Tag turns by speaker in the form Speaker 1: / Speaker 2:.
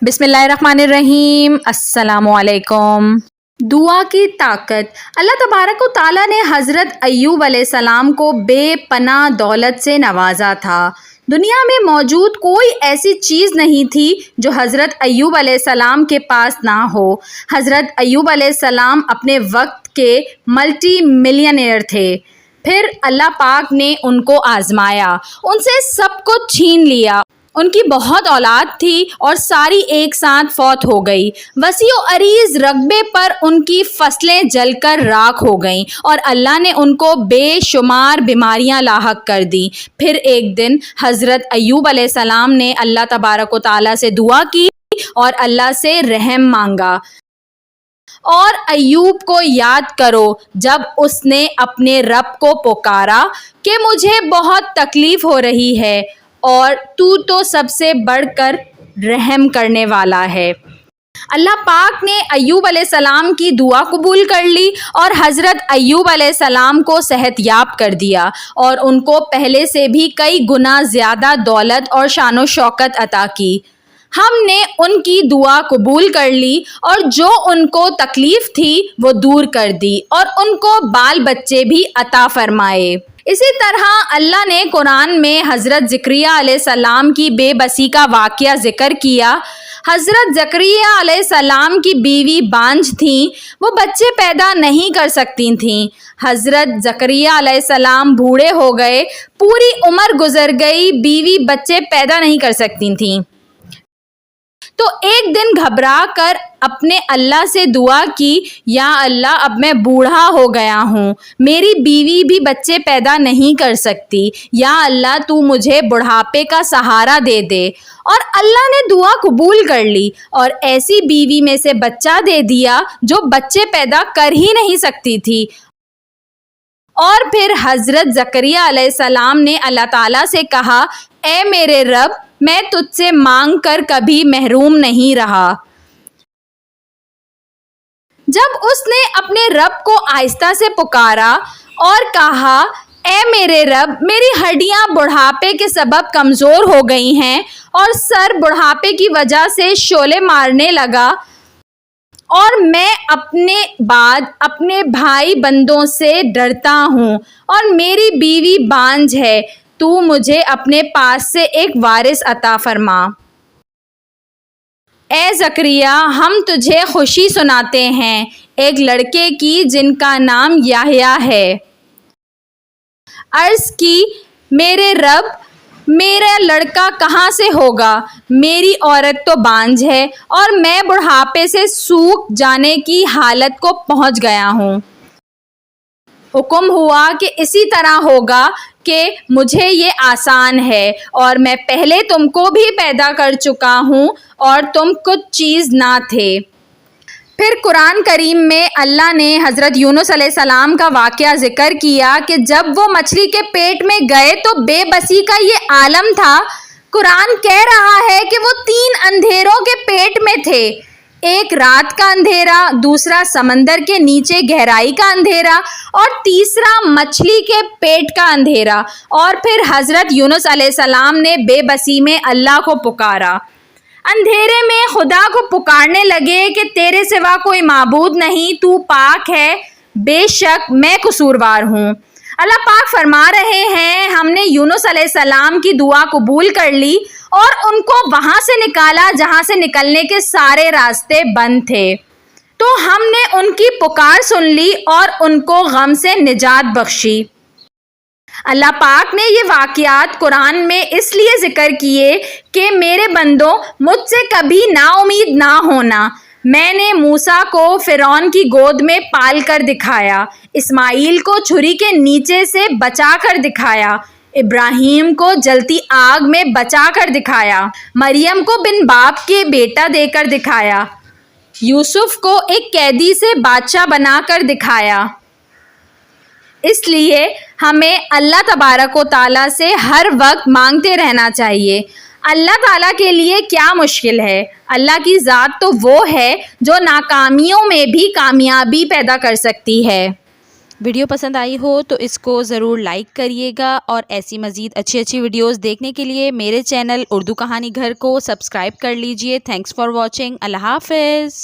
Speaker 1: بسم اللہ الرحمن الرحیم۔ السلام علیکم۔ دعا کی طاقت۔ اللہ تبارک و تعالیٰ نے حضرت ایوب علیہ السلام کو بے پناہ دولت سے نوازا تھا۔ دنیا میں موجود کوئی ایسی چیز نہیں تھی جو حضرت ایوب علیہ السلام کے پاس نہ ہو۔ حضرت ایوب علیہ السلام اپنے وقت کے ملٹی ملینئر تھے۔ پھر اللہ پاک نے ان کو آزمایا، ان سے سب کچھ چھین لیا۔ ان کی بہت اولاد تھی اور ساری ایک ساتھ فوت ہو گئی۔ وسیع و عریض رقبے پر ان کی فصلیں جل کر راکھ ہو گئیں اور اللہ نے ان کو بے شمار بیماریاں لاحق کر دیں۔ پھر ایک دن حضرت ایوب علیہ السلام نے اللہ تبارک و تعالیٰ سے دعا کی اور اللہ سے رحم مانگا۔ اور ایوب کو یاد کرو جب اس نے اپنے رب کو پکارا کہ مجھے بہت تکلیف ہو رہی ہے اور تو سب سے بڑھ کر رحم کرنے والا ہے۔ اللہ پاک نے ایوب علیہ السلام کی دعا قبول کر لی اور حضرت ایوب علیہ السلام کو صحت یاب کر دیا اور ان کو پہلے سے بھی کئی گنا زیادہ دولت اور شان و شوکت عطا کی۔ ہم نے ان کی دعا قبول کر لی اور جو ان کو تکلیف تھی وہ دور کر دی اور ان کو بال بچے بھی عطا فرمائے۔ اسی طرح اللہ نے قرآن میں حضرت زکریا علیہ السلام کی بے بسی کا واقعہ ذکر کیا۔ حضرت زکریا علیہ السلام کی بیوی بانجھ تھیں، وہ بچے پیدا نہیں کر سکتی تھیں۔ حضرت زکریا علیہ السلام بوڑھے ہو گئے، پوری عمر گزر گئی، بیوی بچے پیدا نہیں کر سکتی تھیں۔ تو ایک دن گھبرا کر اپنے اللہ سے دعا کی، یا اللہ اب میں بوڑھا ہو گیا ہوں، میری بیوی بھی بچے پیدا نہیں کر سکتی، یا اللہ تو مجھے بڑھاپے کا سہارا دے دے۔ اور اللہ نے دعا قبول کر لی اور ایسی بیوی میں سے بچہ دے دیا جو بچے پیدا کر ہی نہیں سکتی تھی۔ اور پھر حضرت زکریا علیہ السلام نے اللہ تعالیٰ سے کہا، اے میرے رب، میں تجھ سے مانگ کر کبھی محروم نہیں رہا۔ جب اس نے اپنے رب کو آہستہ سے پکارا اور کہا، اے میرے رب، میری ہڈیاں بڑھاپے کے سبب کمزور ہو گئی ہیں اور سر بڑھاپے کی وجہ سے شعلے مارنے لگا، اور میں اپنے بعد اپنے بھائی بندوں سے ڈرتا ہوں اور میری بیوی بانجھ ہے، تو مجھے اپنے پاس سے ایک وارث عطا فرما۔ اے زکریا، ہم تجھے خوشی سناتے ہیں ایک لڑکے کی جن کا نام یحییٰ ہے۔ عرض کی، میرے رب، میرا لڑکا کہاں سے ہوگا؟ میری عورت تو بانجھ ہے اور میں بڑھاپے سے سوکھ جانے کی حالت کو پہنچ گیا ہوں۔ حکم ہوا کہ اسی طرح ہوگا کہ مجھے یہ آسان ہے، اور میں پہلے تم کو بھی پیدا کر چکا ہوں اور تم کچھ چیز نہ تھے۔ پھر قرآن کریم میں اللہ نے حضرت یونس علیہ السلام کا واقعہ ذکر کیا کہ جب وہ مچھلی کے پیٹ میں گئے تو بے بسی کا یہ عالم تھا۔ قرآن کہہ رہا ہے کہ وہ 3 اندھیروں کے پیٹ میں تھے، ایک رات کا اندھیرا، دوسرا سمندر کے نیچے گہرائی کا اندھیرا، اور تیسرا مچھلی کے پیٹ کا اندھیرا۔ اور پھر حضرت یونس علیہ السلام نے بے بسی میں اللہ کو پکارا، اندھیرے میں خدا کو پکارنے لگے کہ تیرے سوا کوئی معبود نہیں، تو پاک ہے، بے شک میں قصوروار ہوں۔ اللہ پاک فرما رہے ہیں، ہم نے یونس علیہ السلام کی دعا قبول کر لی اور ان کو وہاں سے نکالا جہاں سے نکلنے کے سارے راستے بند تھے۔ تو ہم نے ان کی پکار سن لی اور ان کو غم سے نجات بخشی۔ اللہ پاک نے یہ واقعات قرآن میں اس لیے ذکر کیے کہ میرے بندوں، مجھ سے کبھی نا امید نہ ہونا۔ میں نے موسیٰ کو فرعون کی گود میں پال کر دکھایا، اسماعیل کو چھری کے نیچے سے بچا کر دکھایا، ابراہیم کو جلتی آگ میں بچا کر دکھایا، مریم کو بن باپ کے بیٹا دے کر دکھایا، یوسف کو ایک قیدی سے بادشاہ بنا کر دکھایا۔ اس لیے ہمیں اللہ تبارک و تعالیٰ سے ہر وقت مانگتے رہنا چاہیے۔ اللہ تعالیٰ کے لیے کیا مشکل ہے؟ اللہ کی ذات تو وہ ہے جو ناکامیوں میں بھی کامیابی پیدا کر سکتی ہے۔ ویڈیو پسند آئی ہو تو اس کو ضرور لائک کریے گا، اور ایسی مزید اچھی ویڈیوز دیکھنے کے لیے میرے چینل اردو کہانی گھر کو سبسکرائب کر لیجئے۔ Thanks for watching. اللہ حافظ۔